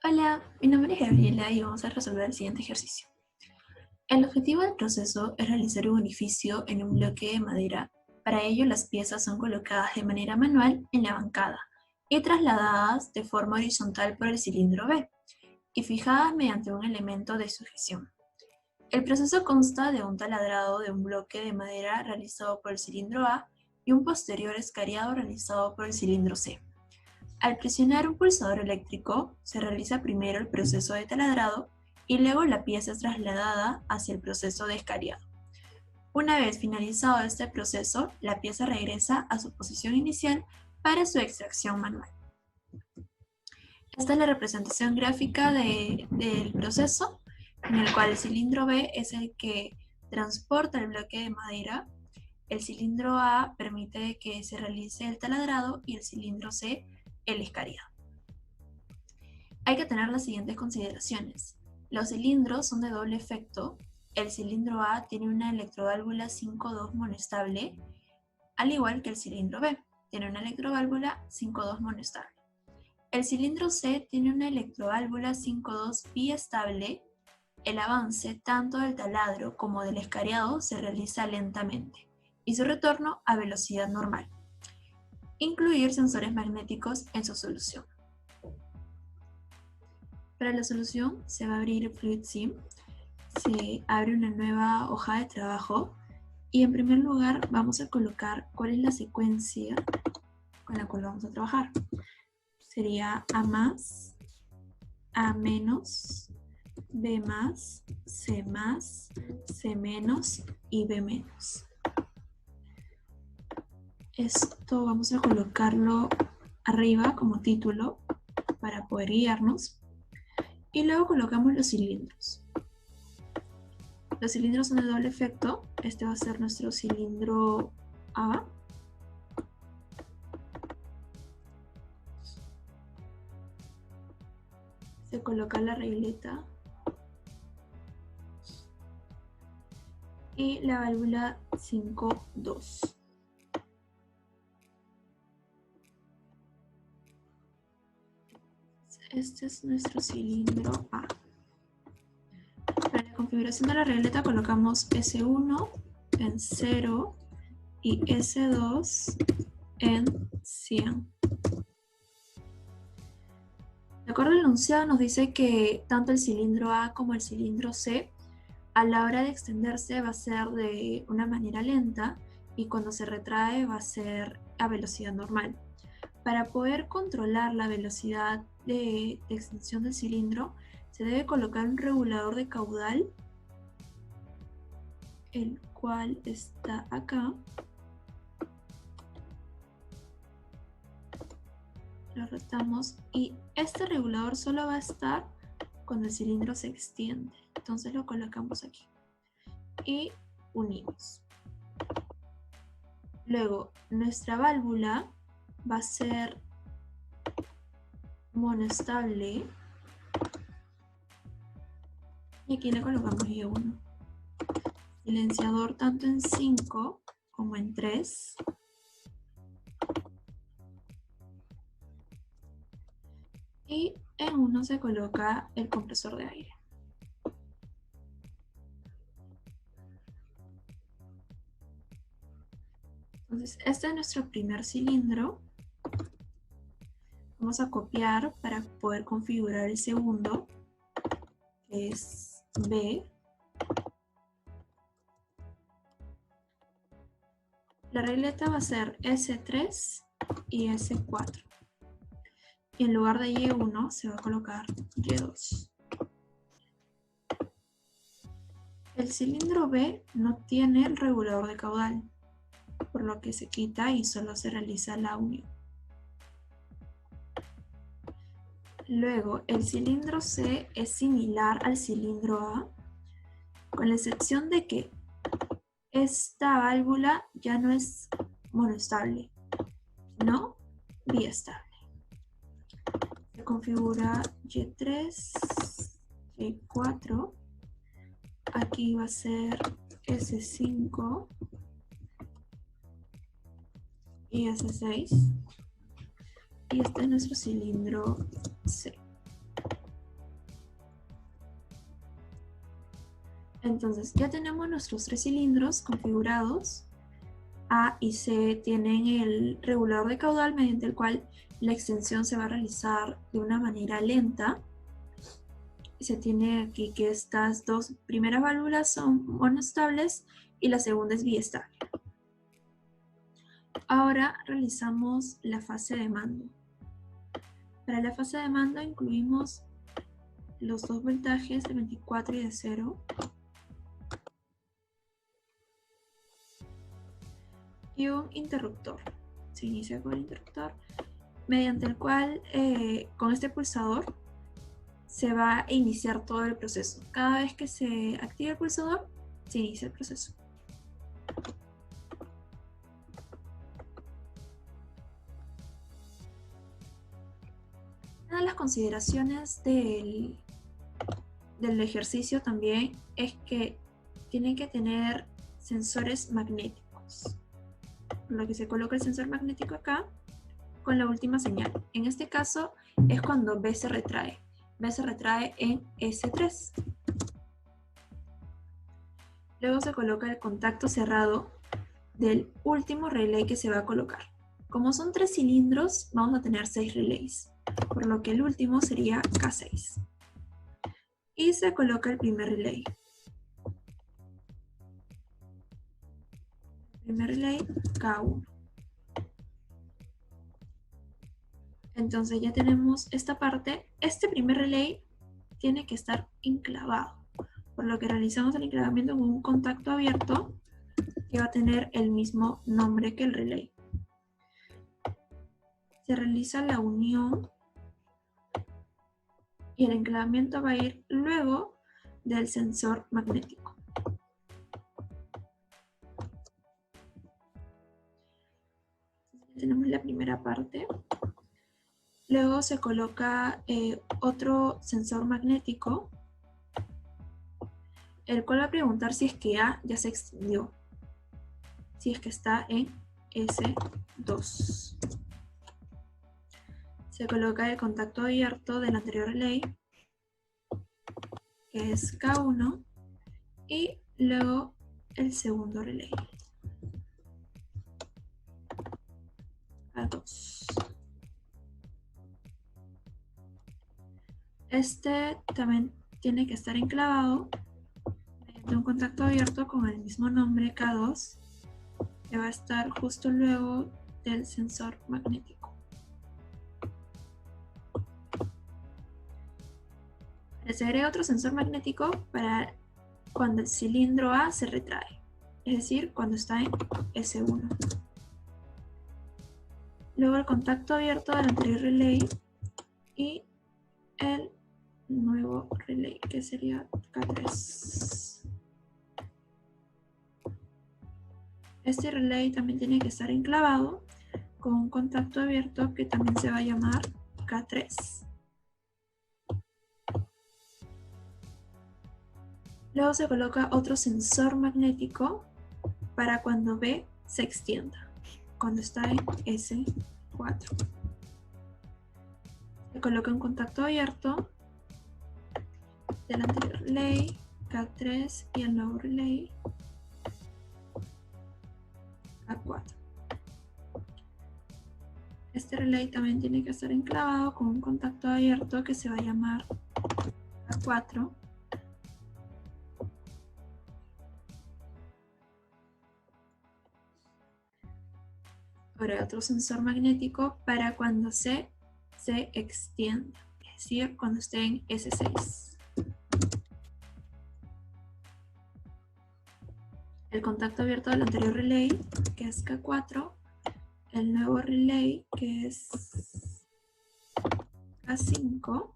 Hola, mi nombre es Gabriela y vamos a resolver el siguiente ejercicio. El objetivo del proceso es realizar un orificio en un bloque de madera. Para ello, las piezas son colocadas de manera manual en la bancada y trasladadas de forma horizontal por el cilindro B y fijadas mediante un elemento de sujeción. El proceso consta de un taladrado de un bloque de madera realizado por el cilindro A y un posterior escariado realizado por el cilindro C. Al presionar un pulsador eléctrico, se realiza primero el proceso de taladrado y luego la pieza es trasladada hacia el proceso de escariado. Una vez finalizado este proceso, la pieza regresa a su posición inicial para su extracción manual. Esta es la representación gráfica del proceso, en el cual el cilindro B es el que transporta el bloque de madera, el cilindro A permite que se realice el taladrado y el cilindro C el escariado. Hay que tener las siguientes consideraciones. Los cilindros son de doble efecto. El cilindro A tiene una electroválvula 5.2 monostable, al igual que el cilindro B, tiene una electroválvula 5.2 monostable. El cilindro C tiene una electroválvula 5.2 biestable. El avance tanto del taladro como del escariado se realiza lentamente y su retorno a velocidad normal. Incluir sensores magnéticos en su solución. Para la solución se va a abrir FluidSim, se abre una nueva hoja de trabajo y en primer lugar vamos a colocar cuál es la secuencia con la cual vamos a trabajar. Sería A más, A menos, B más, C menos y B menos. Esto vamos a colocarlo arriba como título para poder guiarnos. Y luego colocamos los cilindros. Los cilindros son de doble efecto. Este va a ser nuestro cilindro A. Se coloca la regleta. Y la válvula 5.2. Este es nuestro cilindro A. Para la configuración de la regleta colocamos S1 en 0 y S2 en 100. De acuerdo al enunciado nos dice que tanto el cilindro A como el cilindro C a la hora de extenderse va a ser de una manera lenta y cuando se retrae va a ser a velocidad normal. Para poder controlar la velocidad de extensión del cilindro, se debe colocar un regulador de caudal, el cual está acá. Lo rotamos y este regulador solo va a estar cuando el cilindro se extiende. Entonces lo colocamos aquí y unimos. Luego, nuestra válvula va a ser monostable y aquí le colocamos I1. Silenciador tanto en 5 como en 3. Y en 1 se coloca el compresor de aire. Entonces, este es nuestro primer cilindro. Vamos a copiar para poder configurar el segundo, que es B. La regleta va a ser S3 y S4. Y en lugar de Y1 se va a colocar Y2. El cilindro B no tiene el regulador de caudal, por lo que se quita y solo se realiza la unión. Luego, el cilindro C es similar al cilindro A, con la excepción de que esta válvula ya no es monostable, sino biestable. Se configura Y3, Y4, aquí va a ser S5 y S6. Y este es nuestro cilindro C. Entonces ya tenemos nuestros tres cilindros configurados. A y C tienen el regulador de caudal mediante el cual la extensión se va a realizar de una manera lenta. Se tiene aquí que estas dos primeras válvulas son monoestables y la segunda es biestable. Ahora realizamos la fase de mando. Para la fase de mando incluimos los dos voltajes de 24 y de 0. Y un interruptor. Se inicia con el interruptor, mediante el cual con este pulsador se va a iniciar todo el proceso. Cada vez que se activa el pulsador, se inicia el proceso. Una de las consideraciones del ejercicio también es que tienen que tener sensores magnéticos. Por lo que se coloca el sensor magnético acá con la última señal. En este caso es cuando B se retrae. B se retrae en S3. Luego se coloca el contacto cerrado del último relay que se va a colocar. Como son 3 cilindros, vamos a tener 6 relays, por lo que el último sería K6. Y se coloca el primer relay. Primer relay K1. Entonces ya tenemos esta parte. Este primer relay tiene que estar enclavado, por lo que realizamos el enclavamiento con un contacto abierto que va a tener el mismo nombre que el relay. Se realiza la unión y el enclavamiento va a ir luego del sensor magnético. Ya tenemos la primera parte. Luego se coloca otro sensor magnético, el cual va a preguntar si es que A ya se extendió, si es que está en S2. Se coloca el contacto abierto del anterior relay, que es K1, y luego el segundo relay, K2. Este también tiene que estar enclavado mediante un contacto abierto con el mismo nombre K2, que va a estar justo luego del sensor magnético. Se agrega otro sensor magnético para cuando el cilindro A se retrae, es decir, cuando está en S1. Luego el contacto abierto del anterior relay y el nuevo relay, que sería K3. Este relay también tiene que estar enclavado con un contacto abierto que también se va a llamar K3. Luego se coloca otro sensor magnético para cuando B se extienda, cuando está en S4. Se coloca un contacto abierto del anterior relay, K3, y el nuevo relay, K4. Este relay también tiene que estar enclavado con un contacto abierto que se va a llamar K4. Ahora otro sensor magnético para cuando C se extienda, es decir, cuando esté en S6. El contacto abierto del anterior relay, que es K4, el nuevo relay, que es K5,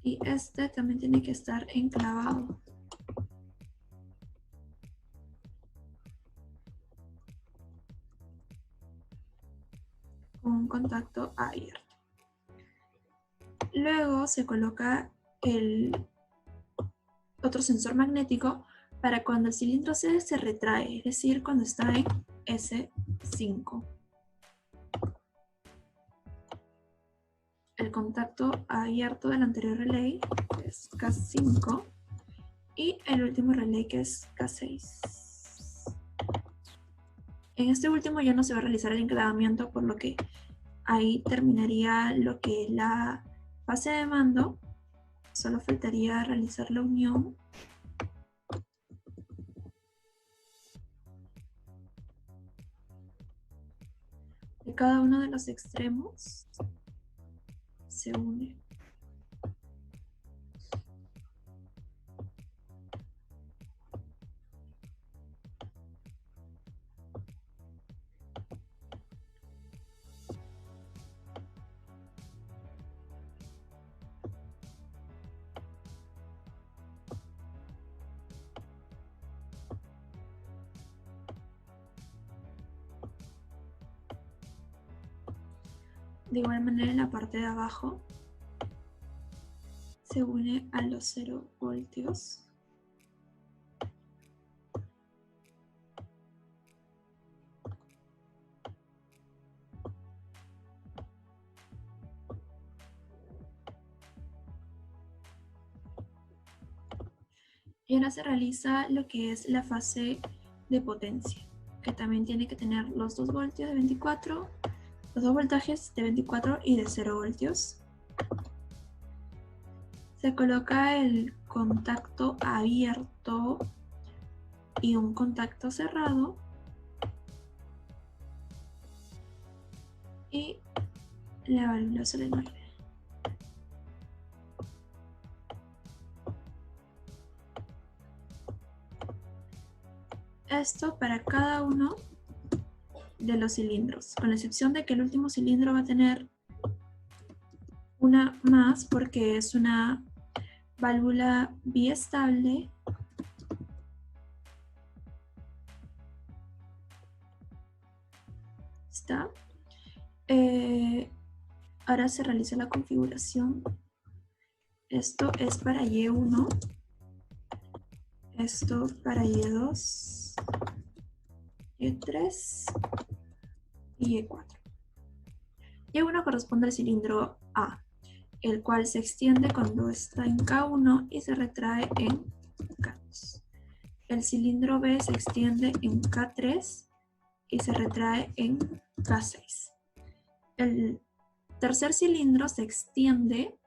y este también tiene que estar enclavado. Con un contacto abierto. Luego se coloca el otro sensor magnético para cuando el cilindro C se retrae, es decir, cuando está en S5. el contacto abierto del anterior relay, que es K5, y el último relay, que es K6. En este último ya no se va a realizar el enclavamiento, por lo que ahí terminaría lo que es la fase de mando. Solo faltaría realizar la unión de cada uno de los extremos. Se une. De igual manera, en la parte de abajo se une a los 0 voltios. Y ahora se realiza lo que es la fase de potencia, que también tiene que tener los 2 voltios de 24, los 2 voltajes de 24 y de 0 voltios. Se coloca el contacto abierto y un contacto cerrado. Y la válvula solenoide. Esto para cada uno de los cilindros, con la excepción de que el último cilindro va a tener una más porque es una válvula biestable está. Ahora se realiza la configuración. Esto es para Y1, esto para Y2, Y3 y Y4. Y1 corresponde al cilindro A, el cual se extiende cuando está en K1 y se retrae en K2. El cilindro B se extiende en K3 y se retrae en K6. El tercer cilindro se extiende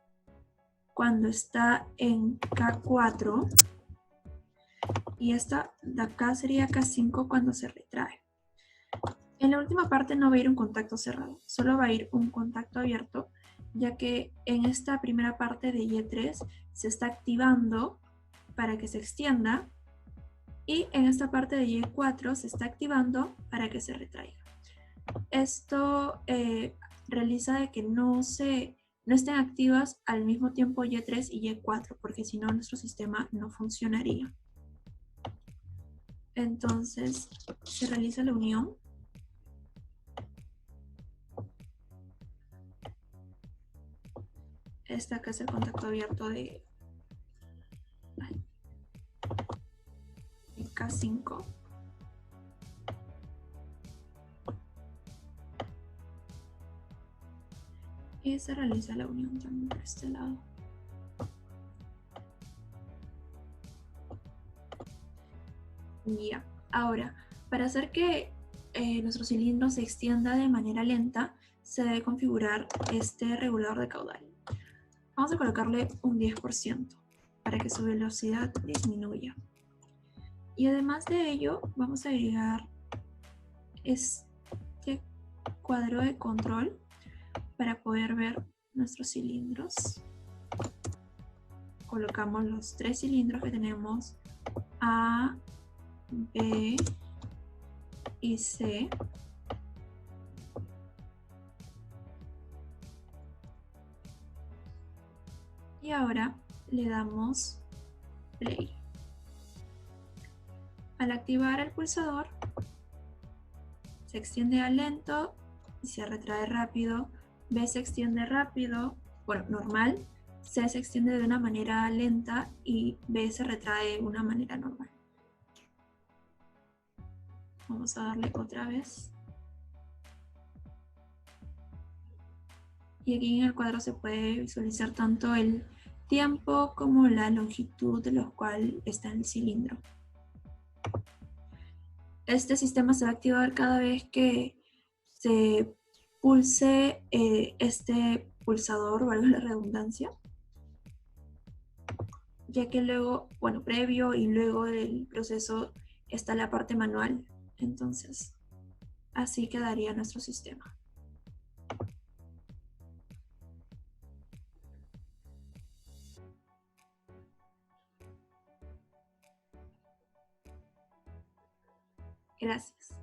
cuando está en K4 y esta de acá sería K5 cuando se retrae. En la última parte no va a ir un contacto cerrado, solo va a ir un contacto abierto, ya que en esta primera parte de Y3 se está activando para que se extienda y en esta parte de Y4 se está activando para que se retraiga. Esto realiza de que no estén activas al mismo tiempo Y3 y Y4, porque si no nuestro sistema no funcionaría. Entonces se realiza la unión. Este acá es el contacto abierto de K5. Y se realiza la unión también por este lado. Ya, ahora, para hacer que nuestro cilindro se extienda de manera lenta, se debe configurar este regulador de caudal. Vamos a colocarle un 10% para que su velocidad disminuya. Y además de ello, vamos a agregar este cuadro de control para poder ver nuestros cilindros. Colocamos los 3 cilindros que tenemos, A, B y C. Y ahora le damos play. Al activar el pulsador, se extiende a lento y se retrae rápido. B se extiende rápido, bueno, normal. C se extiende de una manera lenta y B se retrae de una manera normal. Vamos a darle otra vez. Y aquí en el cuadro se puede visualizar tanto el tiempo como la longitud de los cual está el cilindro. Este sistema se va a activar cada vez que se pulse este pulsador, valga la redundancia, ya que luego, bueno, previo y luego del proceso está la parte manual. Entonces, así quedaría nuestro sistema. Gracias.